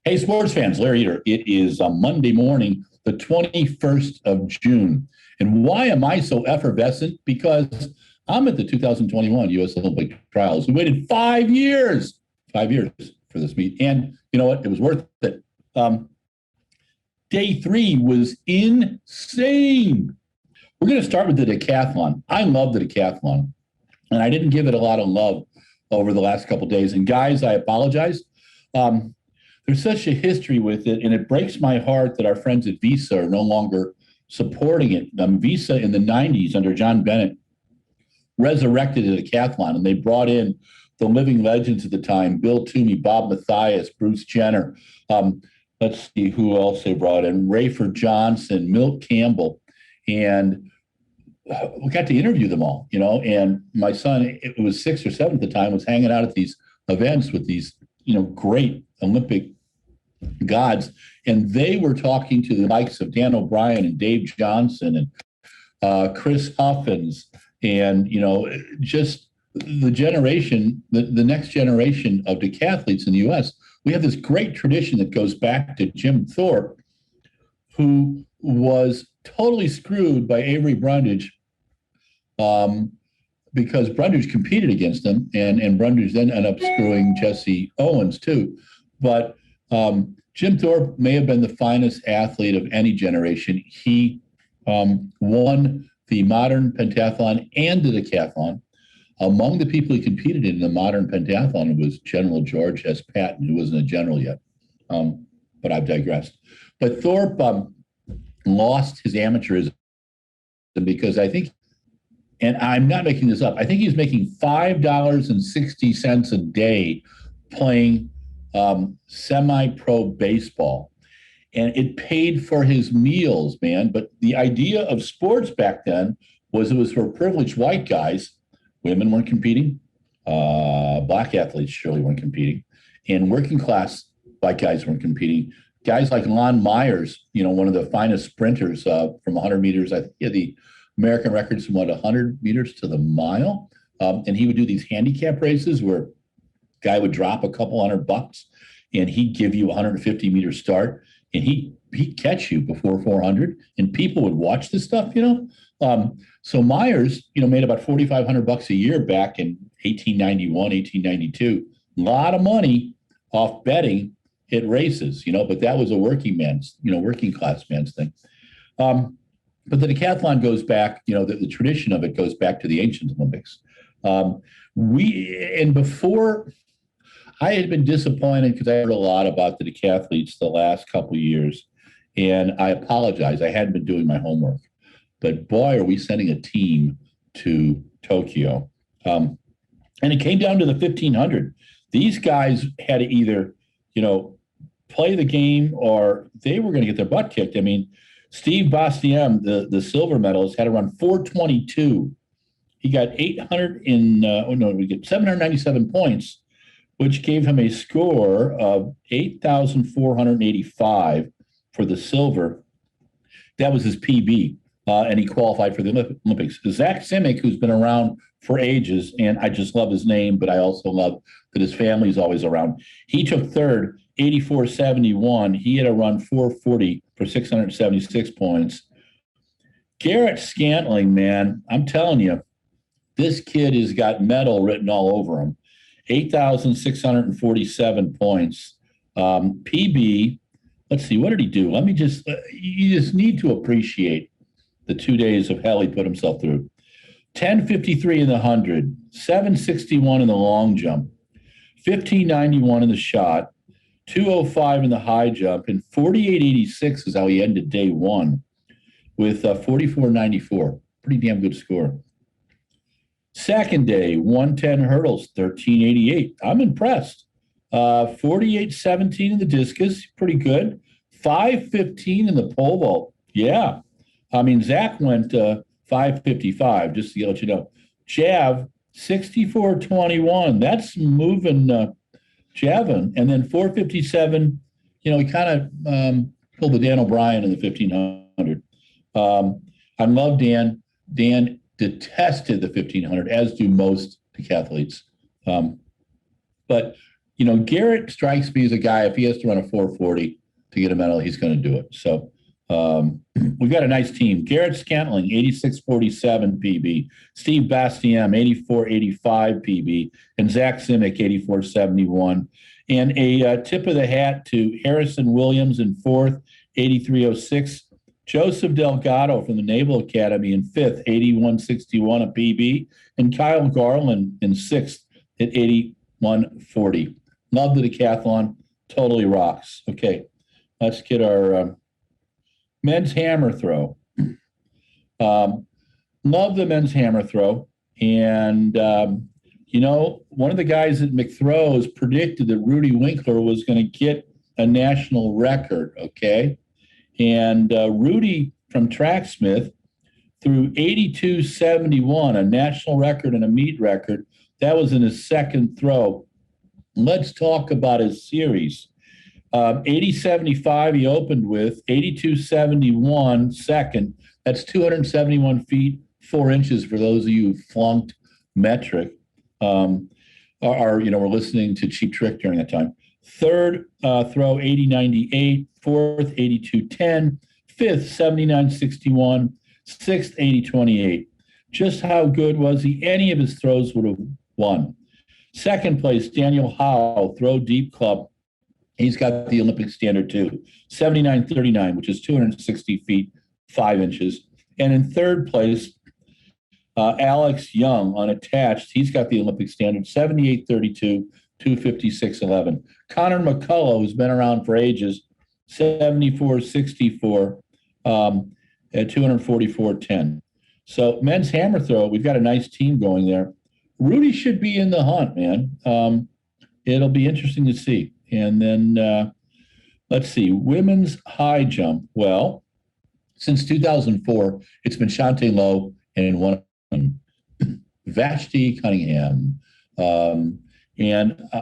Hey, sports fans, Larry here. It is Monday morning, the 21st of June. And why am I so effervescent? Because I'm at the 2021 U.S. Olympic trials. We waited 5 years, 5 years for this meet. And you know what? It was worth it. Day three was insane. We're going to start with the decathlon. I love the decathlon, and I didn't give it a lot of love over the last couple of days. And guys, I apologize. There's such a history with it, and it breaks my heart that our friends at Visa are no longer supporting it. Visa in the 90s under John Bennett resurrected the decathlon, and they brought in the living legends at the time, Bill Toomey, Bob Mathias, Bruce Jenner. Let's see who else they brought in, Rayford Johnson, Milt Campbell. And we got to interview them all, and my son, it was 6 or 7 at the time, was hanging out at these events with these, great Olympic gods. And they were talking to the likes of Dan O'Brien and Dave Johnson and Chris Huffins and, just the generation, the next generation of decathletes in the U.S. We have this great tradition that goes back to Jim Thorpe, who was totally screwed by Avery Brundage because Brundage competed against him, and Brundage then ended up screwing Jesse Owens too. But Jim Thorpe may have been the finest athlete of any generation. He won the modern pentathlon and the decathlon. Among the people he competed in the modern pentathlon was General George S. Patton, who wasn't a general yet. But I've digressed. But Thorpe lost his amateurism because I think, and I'm not making this up, I think he's making $5.60 a day playing semi-pro baseball. And it paid for his meals, man. But the idea of sports back then was it was for privileged white guys. Women weren't competing. Black athletes surely weren't competing. And working class white guys weren't competing. Guys like Lon Myers, one of the finest sprinters from 100 meters. I think he had the American records from 100 meters to the mile. And he would do these handicap races where a guy would drop a couple $100 and he'd give you a 150-meter start. And he'd catch you before 400, and people would watch this stuff, So Myers, made about $4,500 a year back in 1891, 1892. A lot of money off betting at races, but that was a working class man's thing. But the decathlon goes back, the tradition of it goes back to the ancient Olympics. Before, I had been disappointed because I heard a lot about the decathletes the last couple of years, and I apologize. I hadn't been doing my homework, but boy, are we sending a team to Tokyo. And it came down to the 1500. These guys had to either, play the game or they were going to get their butt kicked. I mean, Steve Bastien, the silver medalist, had to run 422. He got 797 points, which gave him a score of 8,485 for the silver. That was his PB, and he qualified for the Olympics. Zach Simic, who's been around for ages, and I just love his name, but I also love that his family's always around. He took third, 84.71. He had to run 440 for 676 points. Garrett Scantling, man, I'm telling you, this kid has got medal written all over him. 8,647 points. PB, let's see, what did he do? You just need to appreciate the 2 days of hell he put himself through. 10:53 in the 100, 7:61 in the long jump, 15:91 in the shot, 2:05 in the high jump, and 48.86 is how he ended day one with 44.94. Pretty damn good score. Second day, 110 hurdles, 13.88. I'm impressed. 48.17 in the discus, pretty good. 5.15 in the pole vault. Yeah. I mean, Zach went 5.55, just to let you know. Jav, 64.21. That's moving Javin. And then 4.57, he kind of pulled the Dan O'Brien in the 1,500. I love Dan. Dan detested the 1,500, as do most decathletes. But Garrett strikes me as a guy, if he has to run a 440 to get a medal, he's going to do it. So we've got a nice team. Garrett Scantling, 86.47 PB. Steve Bastien, 84.85 PB. And Zach Simic, 84.71. And a tip of the hat to Harrison Williams in fourth, 83.06. Joseph Delgado from the Naval Academy in fifth, 81.61 a PB. And Kyle Garland in sixth at 81.40. Love the decathlon. Totally rocks. Okay, let's get our men's hammer throw. Love the men's hammer throw. And, one of the guys at McThrows predicted that Rudy Winkler was going to get a national record, okay? And Rudy from Tracksmith threw 82.71, a national record and a meet record. That was in his second throw. Let's talk about his series. 80.75 he opened with, 82.71 second. That's 271 feet, 4 inches for those of you who flunked metric. We're listening to Cheap Trick during that time. Third throw, 80.98. Fourth, 82.10. Fifth, 79.61. Sixth, 80.28. Just how good was he? Any of his throws would have won. Second place, Daniel Howe, throw deep club. He's got the Olympic standard too, 79.39, which is 260 feet, 5 inches. And in third place, Alex Young, unattached. He's got the Olympic standard, 78.32, 256.11. Connor McCullough, who's been around for ages, 74.64 at 244.10. So men's hammer throw, we've got a nice team going there. Rudy should be in the hunt, man. It'll be interesting to see. And then let's see, women's high jump. Well, since 2004, it's been Shantae Lowe and one Vashti Cunningham. And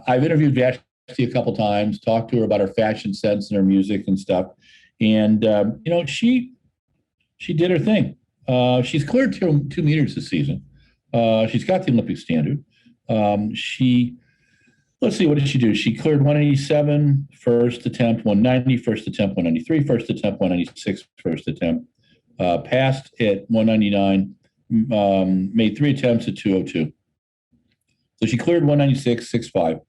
I've interviewed Vashti a couple times, talked to her about her fashion sense and her music and stuff. And, she did her thing. She's cleared 2 meters this season. She's got the Olympic standard. Let's see, what did she do? She cleared 187 first attempt, 190 first attempt, 193 first attempt, 196 first attempt. Passed at 199, made 3 attempts at 202. So she cleared 196.65.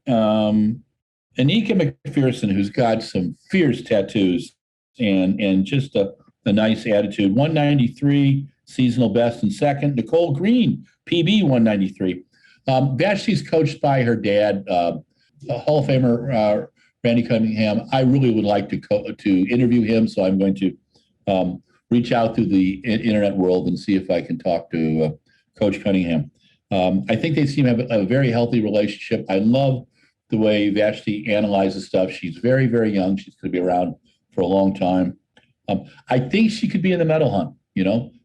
Anika McPherson, who's got some fierce tattoos and just a nice attitude, 193 seasonal best in second. Nicole Green, PB 193. Vashti's coached by her dad, Hall of Famer Randy Cunningham. I really would like to interview him, so I'm going to reach out through the internet world and see if I can talk to Coach Cunningham. I think they seem to have a very healthy relationship. I love the way Vashti analyzes stuff. She's very, very young. She's going to be around for a long time. I think she could be in the medal hunt.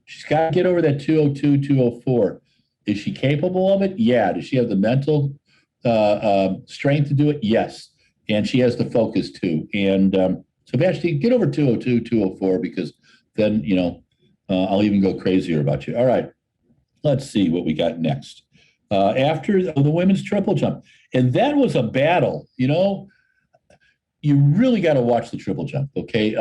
She's got to get over that 202, 204. Is she capable of it? Yeah. Does she have the mental strength to do it? Yes. And she has the focus too. And so Vashti, get over 202, 204, because then, I'll even go crazier about you. All right. Let's see what we got next. After the women's triple jump. And that was a battle. You really got to watch the triple jump, okay?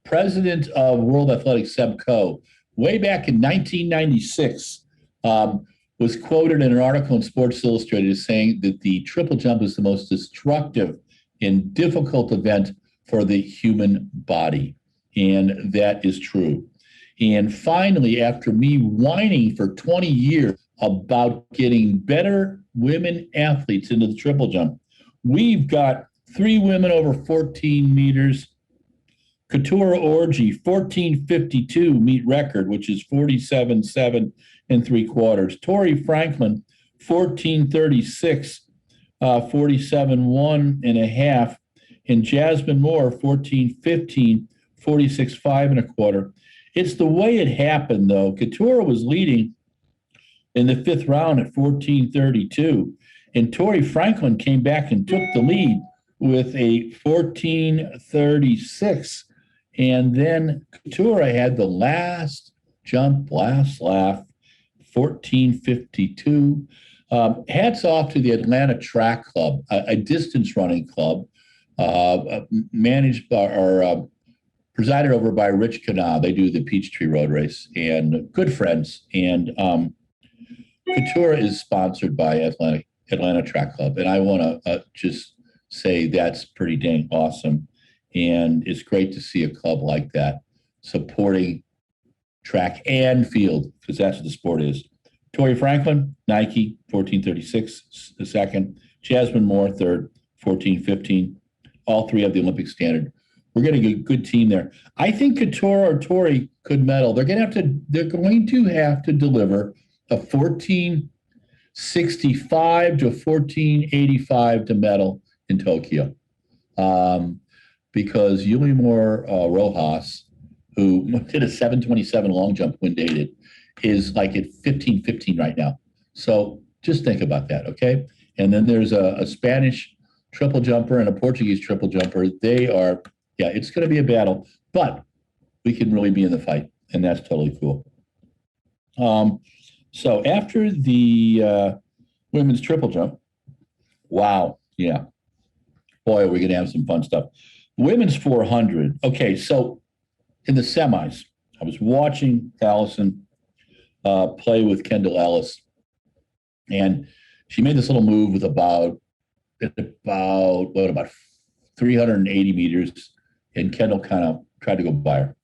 President of World Athletics, Seb Coe, way back in 1996, was quoted in an article in Sports Illustrated as saying that the triple jump is the most destructive and difficult event for the human body. And that is true. And finally, after me whining for 20 years about getting better women athletes into the triple jump, we've got 3 women over 14 meters. Katura Orji, 14.52 meet record, which is 47.7 3/4. Tori Franklin, 14.36, 47.1 1/2. And Jasmine Moore, 14.15, 46.5 1/4. It's the way it happened, though. Katura was leading in the 5th round at 14.32, and Tori Franklin came back and took the lead with a 14.36. And then Katura had the last jump, last laugh, 14.52. Hats off to the Atlanta Track Club, a distance running club managed by, or presided over by Rich Kanah. They do the Peachtree Road Race, and good friends. And Couture is sponsored by Atlanta Track Club, and I want to just say that's pretty dang awesome. And it's great to see a club like that supporting track and field, because that's what the sport is. Tori Franklin, Nike, 14:36, the second. Jasmine Moore, third, 14:15. All three have the Olympic standard. We're getting a good team there. I think Couture or Tori could medal. They're going to have to deliver a 14:65 to 14:85 to medal in Tokyo. Because Yulimor Rojas, who did a 7:27 long jump when dated, is like at 15:15 right now. So just think about that, okay? And then there's a Spanish triple jumper and a Portuguese triple jumper. They are, it's going to be a battle, but we can really be in the fight, and that's totally cool. So after the women's triple jump, wow, yeah. Boy, are we going to have some fun stuff. Women's 400. Okay, so in the semis, I was watching Allison play with Kendall Ellis, and she made this little move with about 380 meters, and Kendall kind of tried to go by her,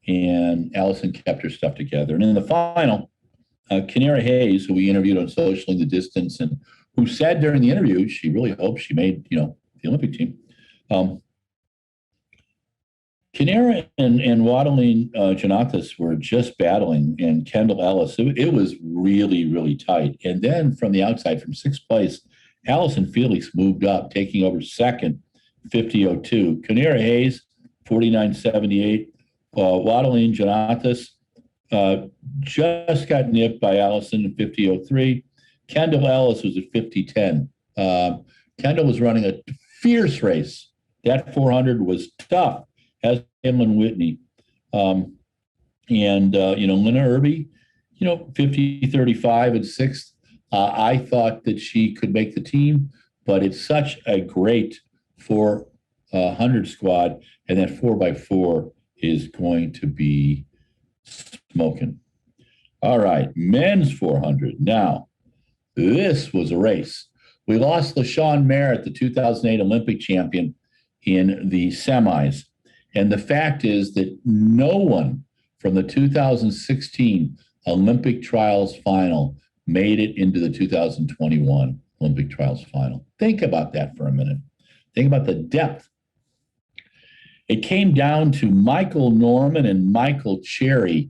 and Allison kept her stuff together. And in the final, Kenara Hayes, who we interviewed on Socialing the Distance, and who said during the interview she really hoped she made the Olympic team. Kenara and Wadaline Janathis were just battling, and Kendall Ellis. It was really, really tight. And then from the outside, from sixth place, Allison Felix moved up, taking over second, 50:02. Kenara Hayes, 49:78. Wadaline Janathis just got nipped by Allison in 50:03. Kendall Ellis was at 50:10. Kendall was running a fierce race. That 400 was tough, as Emlyn Whitney. Lynna Irby, 50:35 and sixth. I thought that she could make the team, but it's such a great 400 squad, and that 4x4 is going to be smoking. All right, men's 400. Now, this was a race. We lost LaShawn Merritt, the 2008 Olympic champion, in the semis. And the fact is that no one from the 2016 Olympic trials final made it into the 2021 Olympic trials final. Think about that for a minute. Think about the depth. It came down to Michael Norman and Michael Cherry.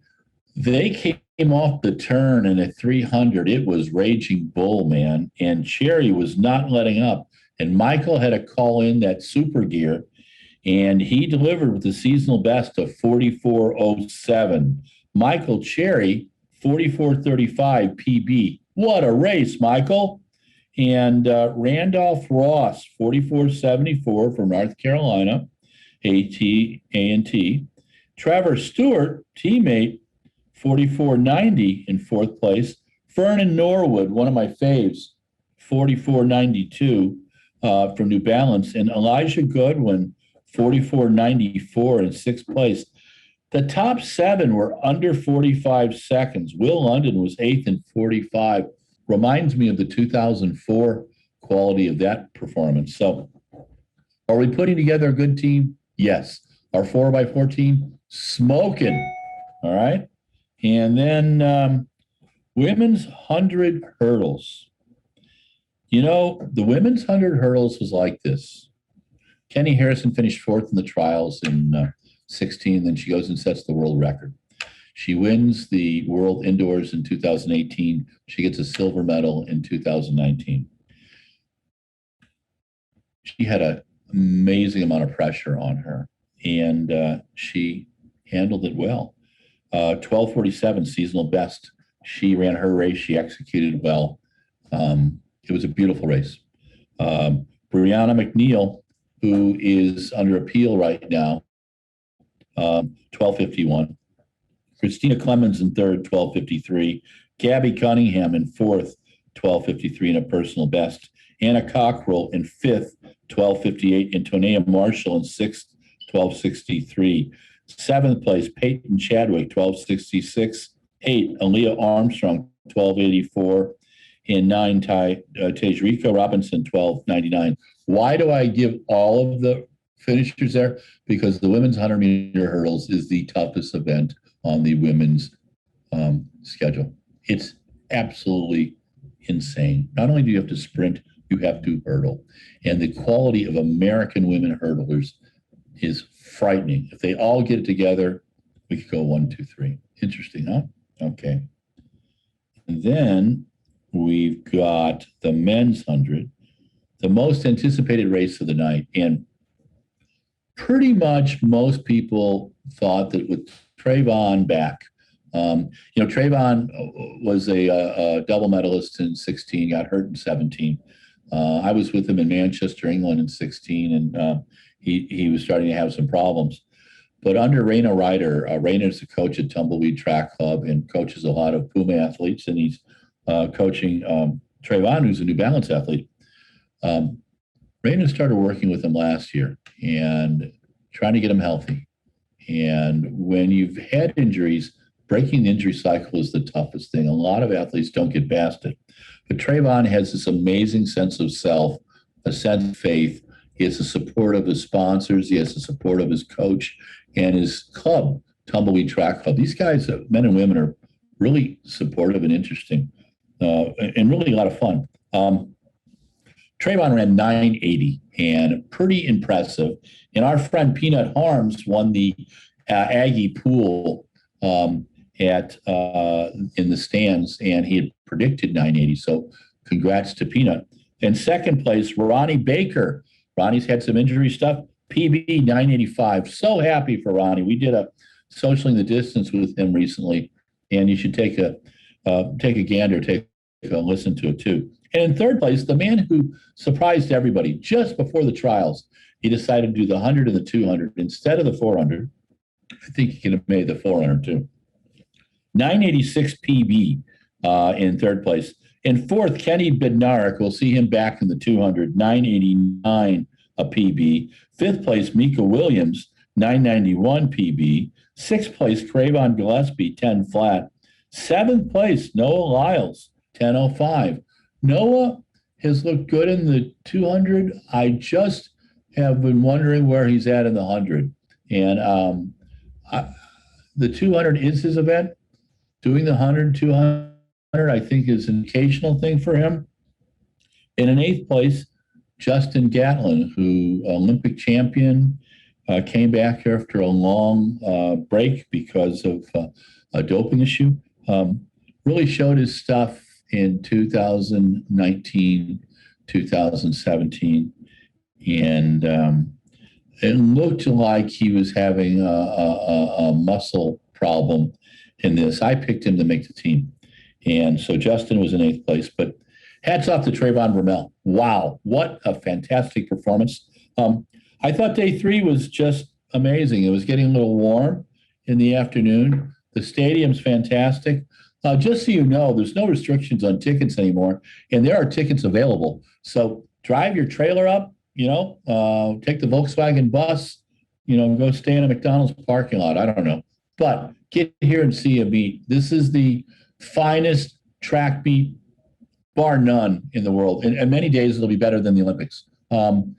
They came off the turn, and at 300, it was Raging Bull, man. And Cherry was not letting up. And Michael had to call in that super gear, and he delivered with the seasonal best of 44:07. Michael Cherry, 44:35 PB. What a race, Michael. And Randolph Ross, 44:74 from North Carolina, A&T. Trevor Stewart, teammate, 44:90 in fourth place. Vernon Norwood, one of my faves, 44:92 from New Balance. And Elijah Goodwin, 44:94 in sixth place. The top seven were under 45 seconds. Will London was eighth in 45. Reminds me of the 2004 quality of that performance. So are we putting together a good team? Yes. Our 4x4 team, smoking. All right. And then women's 100 hurdles. The women's 100 hurdles was like this. Kenny Harrison finished fourth in the trials in 16. Then she goes and sets the world record. She wins the world indoors in 2018. She gets a silver medal in 2019. She had an amazing amount of pressure on her, and she handled it well. 12:47 seasonal best. She ran her race. She executed well. It was a beautiful race. Brianna McNeil, who is under appeal right now, 12:51. Christina Clemens in third, 12:53. Gabby Cunningham in fourth, 12:53 and a personal best. Anna Cockrell in fifth, 12:58, and Tonea Marshall in sixth, 12:63. Seventh place, Peyton Chadwick, 12:66. Eight, Aaliyah Armstrong, 12:84. And nine, Tejrika Robinson, 12:99. Why do I give all of the finishers there? Because the women's 100-meter hurdles is the toughest event on the women's schedule. It's absolutely insane. Not only do you have to sprint, you have to hurdle. And the quality of American women hurdlers is frightening. If they all get it together, we could go 1, 2, 3. Interesting, huh? Okay. And then we've got the men's 100, the most anticipated race of the night. And pretty much most people thought that with Trayvon back, Trayvon was a double medalist in 16, got hurt in 17. I was with him in Manchester, England in 16, and he was starting to have some problems. But under Raina Ryder, Raina's the coach at Tumbleweed Track Club and coaches a lot of Puma athletes, and he's coaching Trayvon, who's a New Balance athlete. Raina started working with him last year and trying to get him healthy. And when you've had injuries, breaking the injury cycle is the toughest thing. A lot of athletes don't get past it. But Trayvon has this amazing sense of self, a sense of faith. He has the support of his sponsors. He has the support of his coach and his club, Tumbleweed Track Club. These guys, men and women, are really supportive and interesting and really a lot of fun. Trayvon ran 980 and pretty impressive. And our friend Peanut Harms won the Aggie pool in the stands, and he had predicted 980. So congrats to Peanut. In second place, Ronnie Baker. Ronnie's had some injury stuff. PB 985. So happy for Ronnie. We did a socialing the distance with him recently, and you should take a gander, take a listen to it too. And in third place, the man who surprised everybody just before the trials, he decided to do the 100 and the 200 instead of the 400. I think he could have made the 400 too. 986 PB in third place. In fourth, Kenny Bednarik. We'll see him back in the 200, 989 a PB. Fifth place, Mika Williams, 991 PB. Sixth place, Cravon Gillespie, 10 flat. Seventh place, Noah Lyles, 10:05. Noah has looked good in the 200. I just have been wondering where he's at in the 100. And the 200 is his event. Doing the 100, 200, I think, is an occasional thing for him. And in eighth place, Justin Gatlin, who Olympic champion, came back after a long break because of a doping issue. Really showed his stuff in 2019, 2017. And it looked like he was having a muscle problem in this. I picked him to make the team. And so Justin was in eighth place. But hats off to Trayvon Vermel. Wow, what a fantastic performance. I thought day three was just amazing. It was getting a little warm in the afternoon. The stadium's fantastic. Just so you know, there's no restrictions on tickets anymore, and there are tickets available. So drive your trailer up, take the Volkswagen bus, go stay in a McDonald's parking lot. I don't know. But get here and see a meet. This is the finest track meet, bar none, in the world. And many days it'll be better than the Olympics. And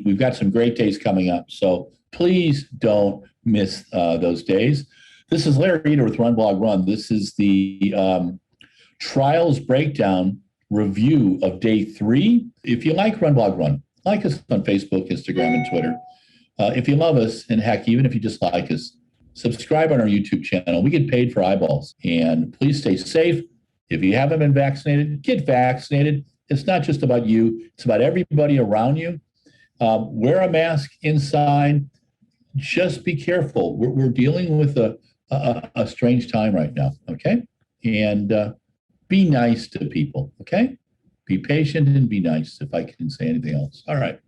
we've got some great days coming up. So please don't miss those days. This is Larry Reeder with RunBlogRun. This is the trials breakdown review of day three. If you like RunBlogRun, like us on Facebook, Instagram, and Twitter. If you love us, and heck, even if you just like us, subscribe on our YouTube channel. We get paid for eyeballs. And please stay safe. If you haven't been vaccinated, get vaccinated. It's not just about you. It's about everybody around you. Wear a mask inside. Just be careful. We're dealing with a strange time right now, okay? And be nice to people, okay? Be patient and be nice, if I can say anything else. All right.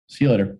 See you later.